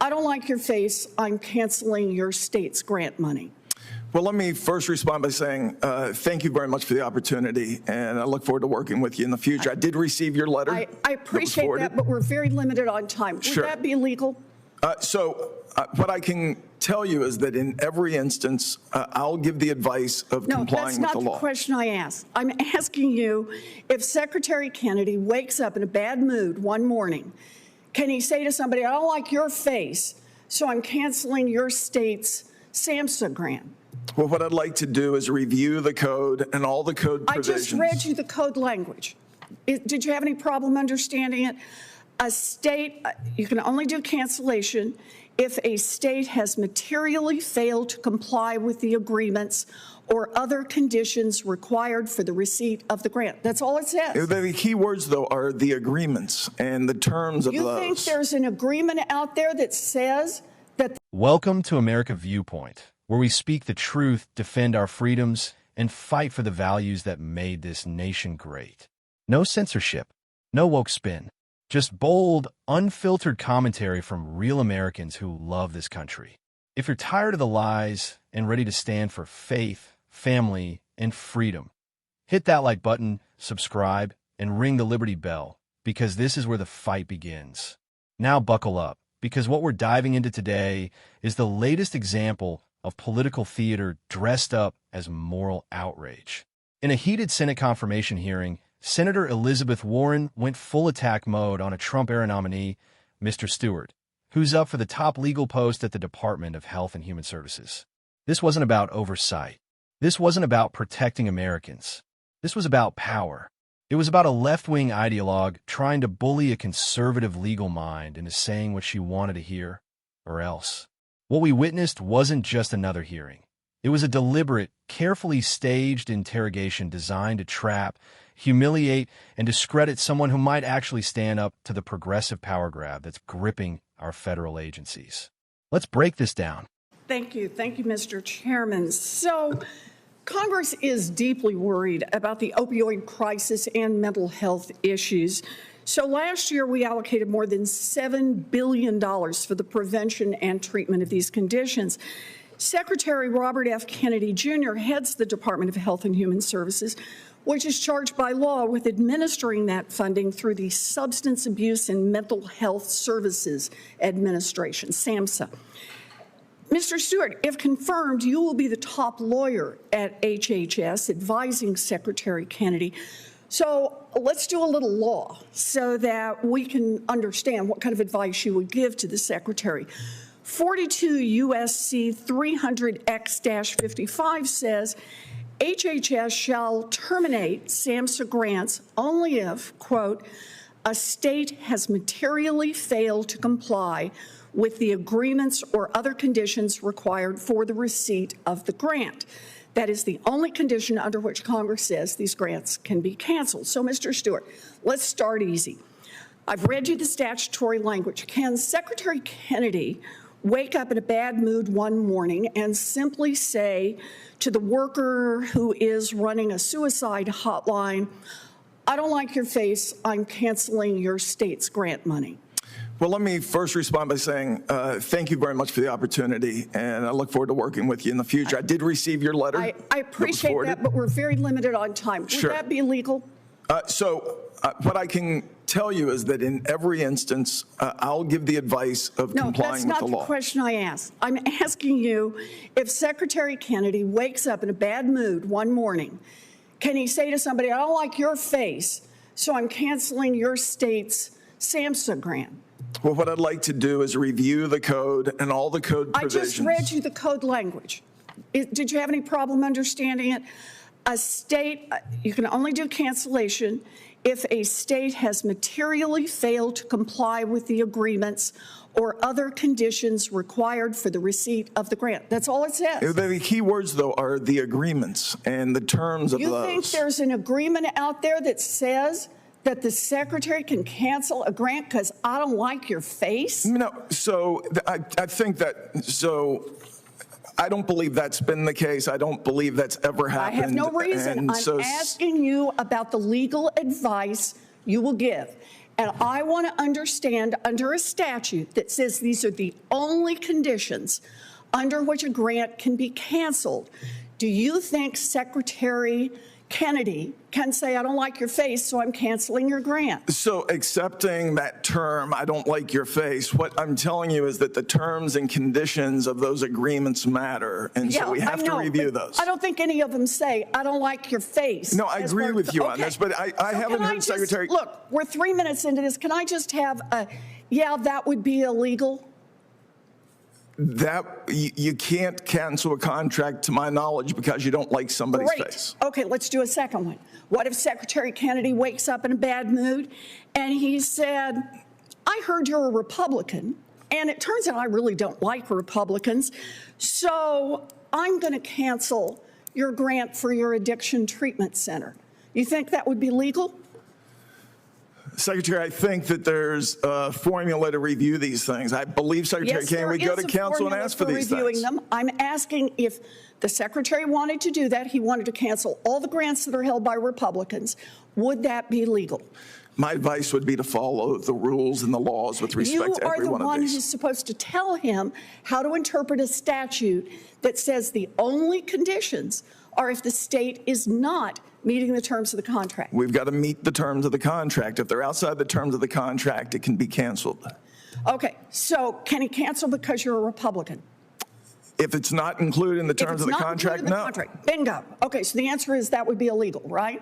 I don't like your face. I'm canceling your state's grant money. Well, let me first respond by saying thank you very much for the opportunity, and I look forward to working with you in the future. I did receive your letter. I appreciate that, but we're very limited on time. Would that be legal? What I can tell you is that in every instance, I'll give the advice of complying with the law. No, that's not the question I asked. I'm asking you, if Secretary Kennedy wakes up in a bad mood one morning, can he say to somebody, I don't like your face, so I'm canceling your state's SAMHSA grant? Well, what I'd like to do is review the code and all the code provisions. I just read you the code language. Did you have any problem understanding it? A state, you can only do cancellation if a state has materially failed to comply with the agreements or other conditions required for the receipt of the grant. That's all it says. The key words, though, are the agreements and the terms of those. You think there's an agreement out there that says that... Welcome to America Viewpoint, where we speak the truth, defend our freedoms, and fight for the values that made this nation great. No censorship, no woke spin, just bold, unfiltered commentary from real Americans who love this country. If you're tired of the lies and ready to stand for faith, family, and freedom, hit that like button, subscribe, and ring the Liberty Bell, because this is where the fight begins. Now buckle up, because what we're diving into today is the latest example of political theater dressed up as moral outrage. In a heated Senate confirmation hearing, Senator Elizabeth Warren went full attack mode on a Trump-era nominee, Mr. Stewart, who's up for the top legal post at the Department of Health and Human Services. This wasn't about oversight. This wasn't about protecting Americans. This was about power. It was about a left-wing ideologue trying to bully a conservative legal mind into saying what she wanted to hear, or else. What we witnessed wasn't just another hearing. It was a deliberate, carefully staged interrogation designed to trap, humiliate, and discredit someone who might actually stand up to the progressive power grab that's gripping our federal agencies. Let's break this down. Thank you, Mr. Chairman. So, Congress is deeply worried about the opioid crisis and mental health issues. So last year, we allocated more than $7 billion for the prevention and treatment of these conditions. Secretary Robert F. Kennedy Jr. heads the Department of Health and Human Services, which is charged by law with administering that funding through the Substance Abuse and Mental Health Services Administration, SAMHSA. Mr. Stewart, if confirmed, you will be the top lawyer at HHS advising Secretary Kennedy. So let's do a little law so that we can understand what kind of advice you would give to the Secretary. 42 U.S.C. 300X-55 says, HHS shall terminate SAMHSA grants only if, quote, a state has materially failed to comply with the agreements or other conditions required for the receipt of the grant. That is the only condition under which Congress says these grants can be canceled. So, Mr. Stewart, let's start easy. I've read you the statutory language. Can Secretary Kennedy wake up in a bad mood one morning and simply say to the worker who is running a suicide hotline, I don't like your face, I'm canceling your state's grant money? Well, let me first respond by saying thank you very much for the opportunity, and I look forward to working with you in the future. I did receive your letter. I appreciate that, but we're very limited on time. Would that be legal? What I can tell you is that in every instance, I'll give the advice of complying with the law. No, that's not the question I asked. I'm asking you, if Secretary Kennedy wakes up in a bad mood one morning, can he say to somebody, I don't like your face, so I'm canceling your state's SAMHSA grant? Well, what I'd like to do is review the code and all the code provisions. I just read you the code language. Did you have any problem understanding it? A state, you can only do cancellation if a state has materially failed to comply with the agreements or other conditions required for the receipt of the grant. That's all it says. The key words, though, are the agreements and the terms of those. You think there's an agreement out there that says that the Secretary can cancel a grant because I don't like your face? No, so I think that, so I don't believe that's been the case. I don't believe that's ever happened. I have no reason. I'm asking you about the legal advice you will give. And I want to understand under a statute that says these are the only conditions under which a grant can be canceled. Do you think Secretary Kennedy can say, I don't like your face, so I'm canceling your grant? So accepting that term, I don't like your face, what I'm telling you is that the terms and conditions of those agreements matter. And so we have to review those. I don't think any of them say, I don't like your face. No, I agree with you on this, but I haven't heard Secretary. Look, we're 3 minutes into this. Can I just have a, yeah, that would be illegal? That you can't cancel a contract, to my knowledge, because you don't like somebody's face. Okay, let's do a second one. What if Secretary Kennedy wakes up in a bad mood and he said, I heard you're a Republican, and it turns out I really don't like Republicans, so I'm going to cancel your grant for your addiction treatment center. You think that would be legal? Secretary, I think that there's a formula to review these things. I believe Secretary Kennedy would go to council and ask for these things. I'm asking if the Secretary wanted to do that, he wanted to cancel all the grants that are held by Republicans, would that be legal? My advice would be to follow the rules and the laws with respect to every one of these. You are the one who's supposed to tell him how to interpret a statute that says the only conditions are if the state is not meeting the terms of the contract. We've got to meet the terms of the contract. If they're outside the terms of the contract, it can be canceled. Okay, so can he cancel because you're a Republican? If it's not included in the terms of the contract, no. Bingo. Okay, so the answer is that would be illegal, right?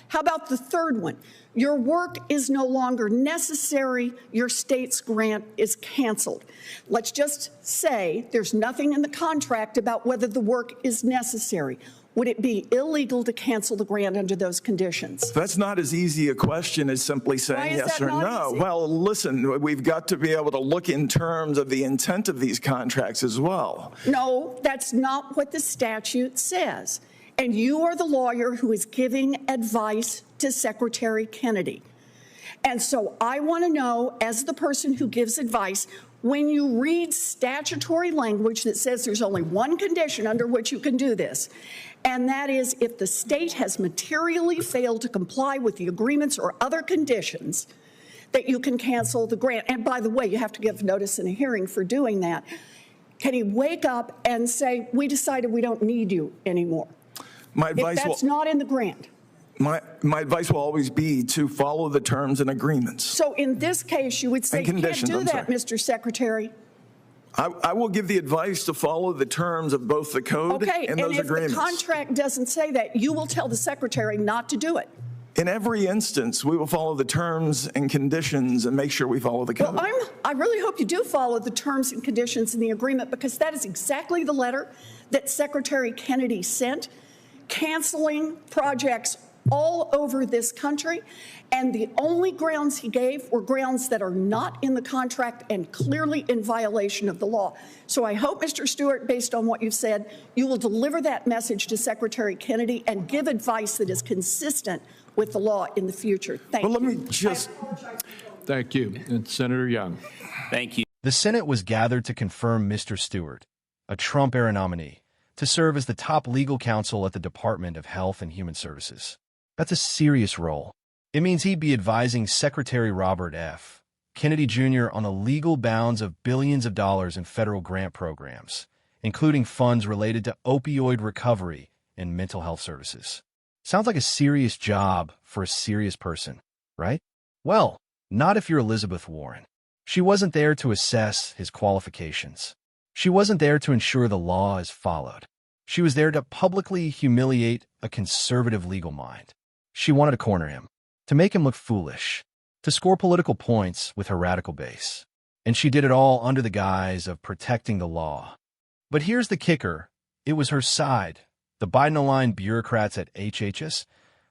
How about the third one? Your work is no longer necessary. Your state's grant is canceled. Let's just say there's nothing in the contract about whether the work is necessary. Would it be illegal to cancel the grant under those conditions? That's not as easy a question as simply saying yes or no. Well, listen, we've got to be able to look in terms of the intent of these contracts as well. No, that's not what the statute says. And you are the lawyer who is giving advice to Secretary Kennedy. And so I want to know, as the person who gives advice, when you read statutory language that says there's only one condition under which you can do this, and that is if the state has materially failed to comply with the agreements or other conditions, that you can cancel the grant. And by the way, you have to give notice in a hearing for doing that. Can he wake up and say, we decided we don't need you anymore? My advice if that's not in the grant. My advice will always be to follow the terms and agreements. So in this case, you would say, you can't do that, Mr. Secretary. I will give the advice to follow the terms of both the code and those agreements. And if the contract doesn't say that, you will tell the Secretary not to do it. In every instance, we will follow the terms and conditions and make sure we follow the code. Well, I really hope you do follow the terms and conditions in the agreement, because that is exactly the letter that Secretary Kennedy sent, canceling projects all over this country, and the only grounds he gave were grounds that are not in the contract and clearly in violation of the law. So I hope, Mr. Stewart, based on what you've said, you will deliver that message to Secretary Kennedy and give advice that is consistent with the law in the future. Thank you. Let me just... Thank you. And Senator Young. Thank you. The Senate was gathered to confirm Mr. Stewart, a Trump-era nominee, to serve as the top legal counsel at the Department of Health and Human Services. That's a serious role. It means he'd be advising Secretary Robert F. Kennedy Jr. on the legal bounds of billions of dollars in federal grant programs, including funds related to opioid recovery and mental health services. Sounds like a serious job for a serious person, right? Well, not if you're Elizabeth Warren. She wasn't there to assess his qualifications. She wasn't there to ensure the law is followed. She was there to publicly humiliate a conservative legal mind. She wanted to corner him, to make him look foolish, to score political points with her radical base. And she did it all under the guise of protecting the law. But here's the kicker. It was her side, the Biden-aligned bureaucrats at HHS,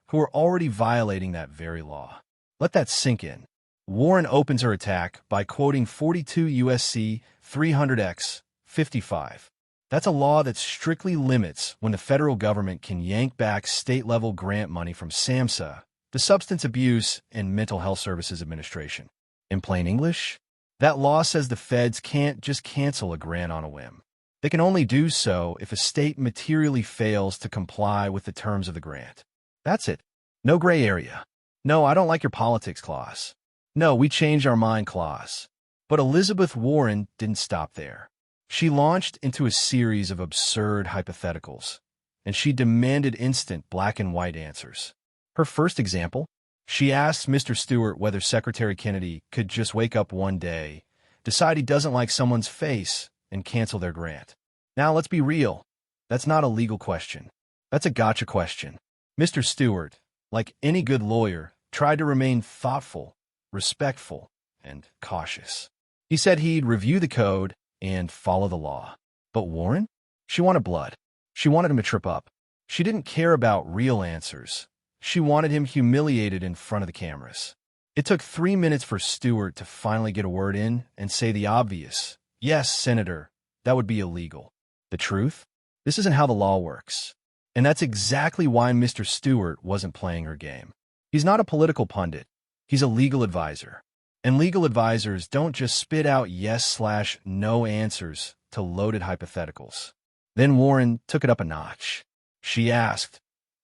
who were already violating that very law. Let that sink in. Warren opens her attack by quoting 42 U.S.C. 300X 55. That's a law that strictly limits when the federal government can yank back state-level grant money from SAMHSA, the Substance Abuse and Mental Health Services Administration. In plain English, that law says the feds can't just cancel a grant on a whim. They can only do so if a state materially fails to comply with the terms of the grant. That's it. No gray area. No, I don't like your politics clause. No, we changed our mind clause. But Elizabeth Warren didn't stop there. She launched into a series of absurd hypotheticals, and she demanded instant black and white answers. Her first example, she asked Mr. Stewart whether Secretary Kennedy could just wake up one day, decide he doesn't like someone's face, and cancel their grant. Now, let's be real. That's not a legal question. That's a gotcha question. Mr. Stewart, like any good lawyer, tried to remain thoughtful, respectful, and cautious. He said he'd review the code and follow the law. But Warren? She wanted blood. She wanted him to trip up. She didn't care about real answers. She wanted him humiliated in front of the cameras. It took 3 minutes for Stewart to finally get a word in and say the obvious. Yes, Senator, that would be illegal. The truth? This isn't how the law works. And that's exactly why Mr. Stewart wasn't playing her game. He's not a political pundit. He's a legal advisor. And legal advisors don't just spit out yes/no answers to loaded hypotheticals. Then Warren took it up a notch. She asked,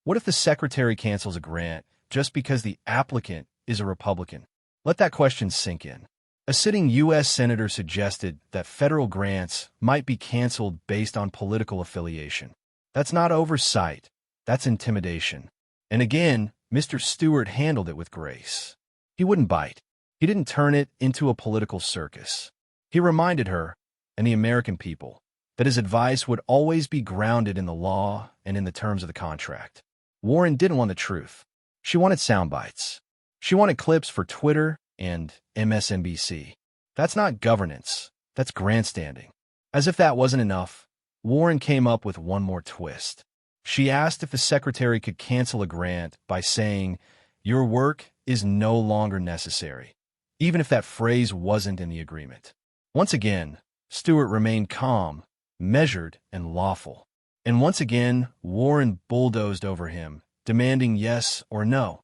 what if the secretary cancels a grant just because the applicant is a Republican? Let that question sink in. A sitting U.S. senator suggested that federal grants might be canceled based on political affiliation. That's not oversight. That's intimidation. And again, Mr. Stewart handled it with grace. He wouldn't bite. He didn't turn it into a political circus. He reminded her, and the American people, that his advice would always be grounded in the law and in the terms of the contract. Warren didn't want the truth. She wanted sound bites. She wanted clips for Twitter and MSNBC. That's not governance. That's grandstanding. As if that wasn't enough, Warren came up with one more twist. She asked if the secretary could cancel a grant by saying, your work is no longer necessary, even if that phrase wasn't in the agreement. Once again, Stewart remained calm, measured, and lawful. And once again, Warren bulldozed over him, demanding yes or no,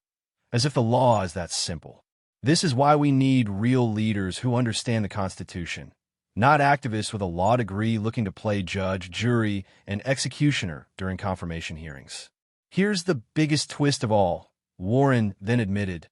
as if the law is that simple. This is why we need real leaders who understand the Constitution, not activists with a law degree looking to play judge, jury, and executioner during confirmation hearings. Here's the biggest twist of all. Warren then admitted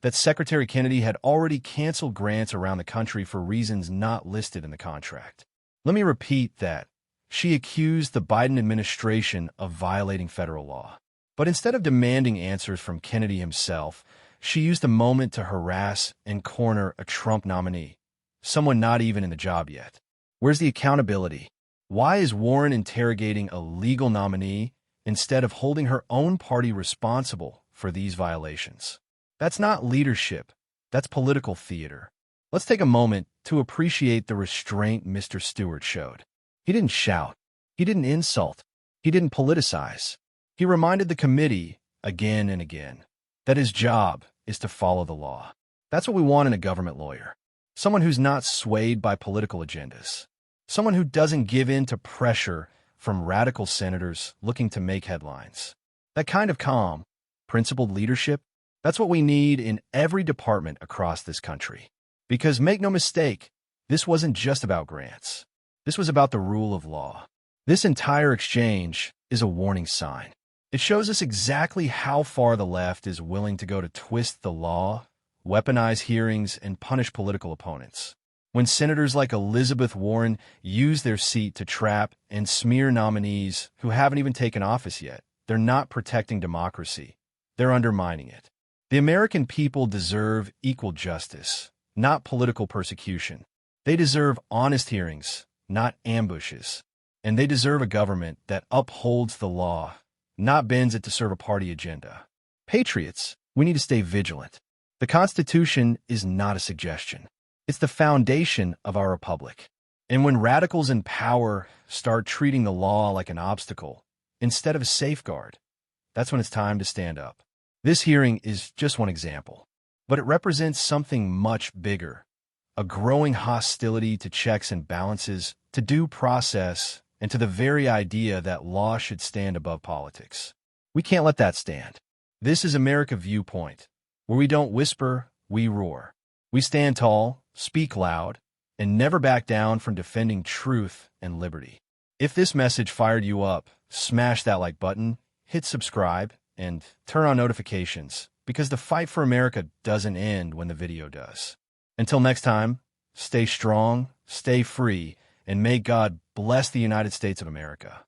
that Secretary Kennedy had already canceled grants around the country for reasons not listed in the contract. Let me repeat that. She accused the Biden administration of violating federal law. But instead of demanding answers from Kennedy himself, she used the moment to harass and corner a Trump nominee, someone not even in the job yet. Where's the accountability? Why is Warren interrogating a legal nominee instead of holding her own party responsible for these violations? That's not leadership. That's political theater. Let's take a moment to appreciate the restraint Mr. Stewart showed. He didn't shout. He didn't insult. He didn't politicize. He reminded the committee, again and again, that his job is to follow the law. That's what we want in a government lawyer. Someone who's not swayed by political agendas. Someone who doesn't give in to pressure from radical senators looking to make headlines. That kind of calm, principled leadership, that's what we need in every department across this country. Because make no mistake, this wasn't just about grants. This was about the rule of law. This entire exchange is a warning sign. It shows us exactly how far the left is willing to go to twist the law, weaponize hearings, and punish political opponents. When senators like Elizabeth Warren use their seat to trap and smear nominees who haven't even taken office yet, they're not protecting democracy. They're undermining it. The American people deserve equal justice, not political persecution. They deserve honest hearings, not ambushes. And they deserve a government that upholds the law, not bends it to serve a party agenda. Patriots, we need to stay vigilant. The Constitution is not a suggestion. It's the foundation of our republic. And when radicals in power start treating the law like an obstacle instead of a safeguard, that's when it's time to stand up. This hearing is just one example, but it represents something much bigger, a growing hostility to checks and balances, to due process, and to the very idea that law should stand above politics. We can't let that stand. This is America Viewpoint, where we don't whisper, we roar. We stand tall, speak loud, and never back down from defending truth and liberty. If this message fired you up, smash that like button, hit subscribe, and turn on notifications because the fight for America doesn't end when the video does. Until next time, stay strong, stay free, and may God bless the United States of America.